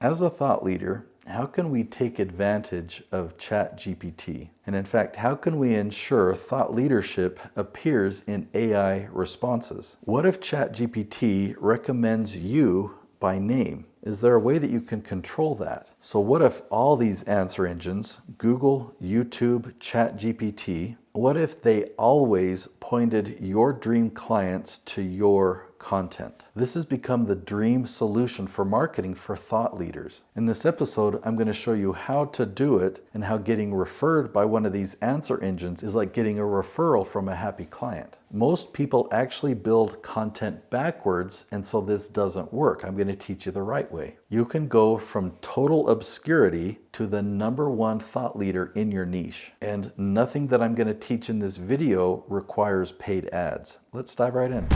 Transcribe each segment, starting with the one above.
As a thought leader, how can we take advantage of ChatGPT? And in fact, how can we ensure thought leadership appears in AI responses? What if ChatGPT recommends you by name? Is there a way that you can control that? So what if all these answer engines, Google, YouTube, ChatGPT, what if they always pointed your dream clients to your content? This has become the dream solution for marketing for thought leaders. In this episode, I'm going to show you how to do it and how getting referred by one of these answer engines is like getting a referral from a happy client. Most people actually build content backwards, and so this doesn't work. I'm going to teach you the right way. You can go from total obscurity to the #1 thought leader in your niche. And nothing that I'm going to teach in this video requires paid ads. Let's dive right in.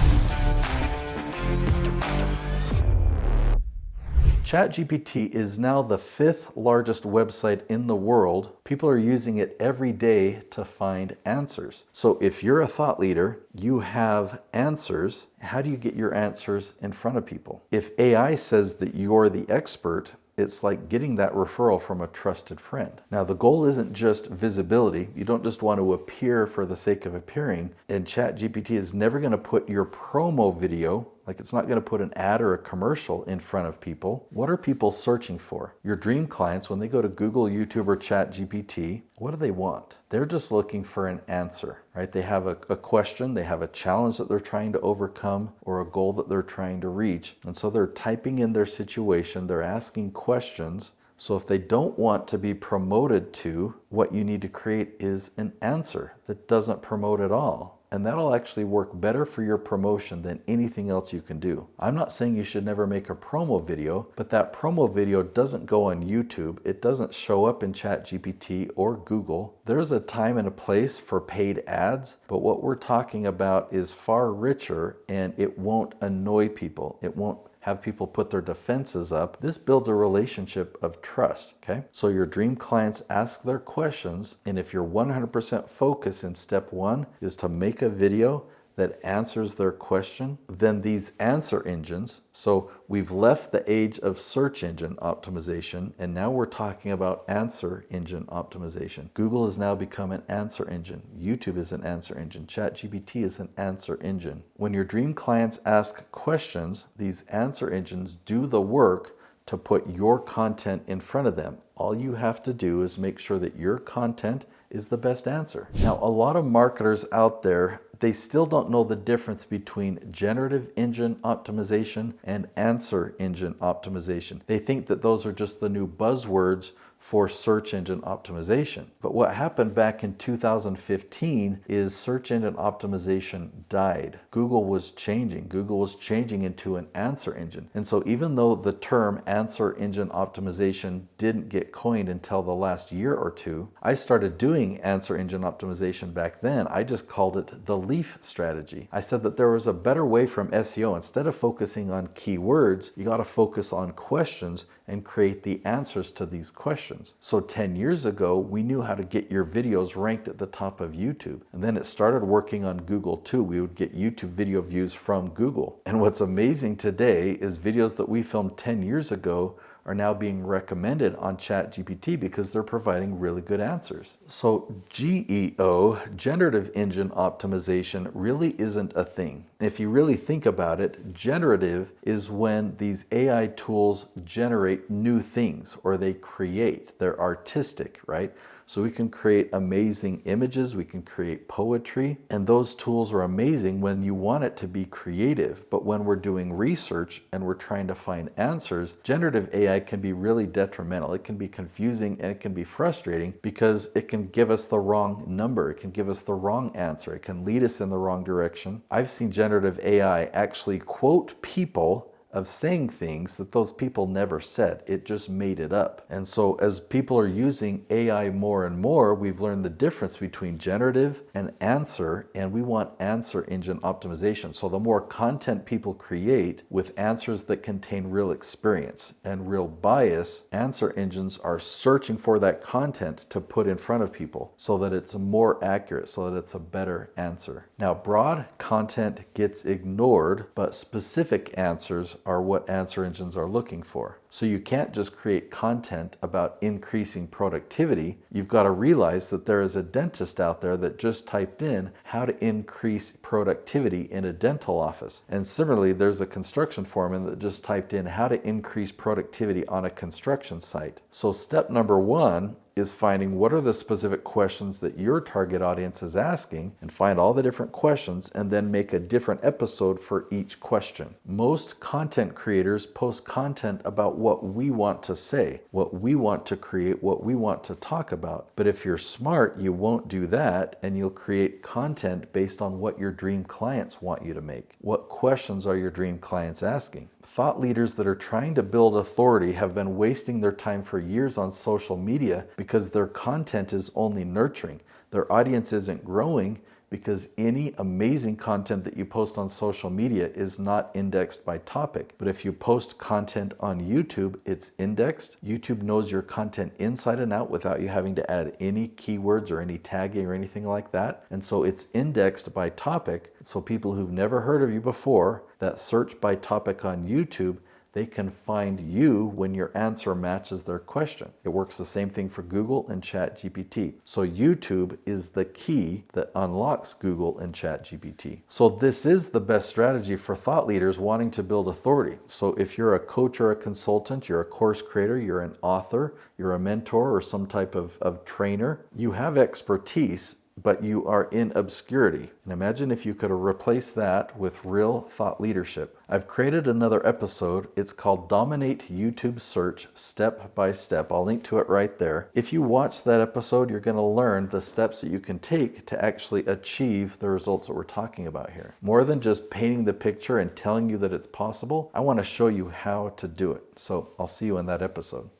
ChatGPT is now the 5th largest website in the world. People are using it every day to find answers. So if you're a thought leader, you have answers. How do you get your answers in front of people? If AI says that you're the expert, it's like getting that referral from a trusted friend. Now, the goal isn't just visibility. You don't just want to appear for the sake of appearing. And ChatGPT is never going to put your promo video, like it's not going to put an ad or a commercial in front of people. What are people searching for? Your dream clients, when they go to Google, YouTube, or ChatGPT, what do they want? They're just looking for an answer, right? They have a question, they have a challenge that they're trying to overcome, or a goal that they're trying to reach. And so they're typing in their situation, they're asking questions. So if they don't want to be promoted to, what you need to create is an answer that doesn't promote at all. And that'll actually work better for your promotion than anything else you can do. I'm not saying you should never make a promo video, but that promo video doesn't go on YouTube. It doesn't show up in ChatGPT or Google. There's a time and a place for paid ads, but what we're talking about is far richer, and it won't annoy people. It won't have people put their defenses up. This builds a relationship of trust, okay? So your dream clients ask their questions, and if your 100% focus in step 1 is to make a video that answers their question, then these answer engines, so we've left the age of search engine optimization, and now we're talking about answer engine optimization. Google has now become an answer engine. YouTube is an answer engine. ChatGPT is an answer engine. When your dream clients ask questions, these answer engines do the work to put your content in front of them. All you have to do is make sure that your content is the best answer. Now, a lot of marketers out there, they still don't know the difference between generative engine optimization and answer engine optimization. They think that those are just the new buzzwords for search engine optimization. But what happened back in 2015 is search engine optimization died. Google was changing. Google was changing into an answer engine. And so even though the term answer engine optimization didn't get coined until the last year or two, I started doing answer engine optimization back then. I just called it the leaf strategy. I said that there was a better way from SEO. Instead of focusing on keywords, you got to focus on questions and create the answers to these questions. So 10 years ago, we knew how to get your videos ranked at the top of YouTube. And then it started working on Google too. We would get YouTube video views from Google. And what's amazing today is videos that we filmed 10 years ago are now being recommended on ChatGPT because they're providing really good answers. So GEO, generative engine optimization, really isn't a thing. If you really think about it, generative is when these AI tools generate new things, or they create. They're artistic, right? So we can create amazing images, we can create poetry, and those tools are amazing when you want it to be creative. But when we're doing research and we're trying to find answers, generative AI can be really detrimental. It can be confusing and it can be frustrating because it can give us the wrong number. It can give us the wrong answer. It can lead us in the wrong direction. I've seen generative AI actually quote people of saying things that those people never said. It just made it up. And so as people are using AI more and more, we've learned the difference between generative and answer, and we want answer engine optimization. So the more content people create with answers that contain real experience and real bias, answer engines are searching for that content to put in front of people so that it's more accurate, so that it's a better answer. Now, broad content gets ignored, but specific answers are what answer engines are looking for. So you can't just create content about increasing productivity. You've got to realize that there is a dentist out there that just typed in how to increase productivity in a dental office. And similarly, there's a construction foreman that just typed in how to increase productivity on a construction site. So step number one is finding what are the specific questions that your target audience is asking, and find all the different questions and then make a different episode for each question. Most content creators post content about what we want to say, what we want to create, what we want to talk about. But if you're smart, you won't do that, and you'll create content based on what your dream clients want you to make. What questions are your dream clients asking? Thought leaders that are trying to build authority have been wasting their time for years on social media because their content is only nurturing. Their audience isn't growing because any amazing content that you post on social media is not indexed by topic. But if you post content on YouTube, it's indexed. YouTube knows your content inside and out without you having to add any keywords or any tagging or anything like that. And so it's indexed by topic. So people who've never heard of you before that search by topic on YouTube, they can find you when your answer matches their question. It works the same thing for Google and ChatGPT. So YouTube is the key that unlocks Google and ChatGPT. So this is the best strategy for thought leaders wanting to build authority. So if you're a coach or a consultant, you're a course creator, you're an author, you're a mentor or some type of trainer, you have expertise, but you are in obscurity. And imagine if you could replace that with real thought leadership. I've created another episode. It's called Dominate YouTube Search Step by Step. I'll link to it right there. If you watch that episode, you're going to learn the steps that you can take to actually achieve the results that we're talking about here. More than just painting the picture and telling you that it's possible, I want to show you how to do it. So I'll see you in that episode.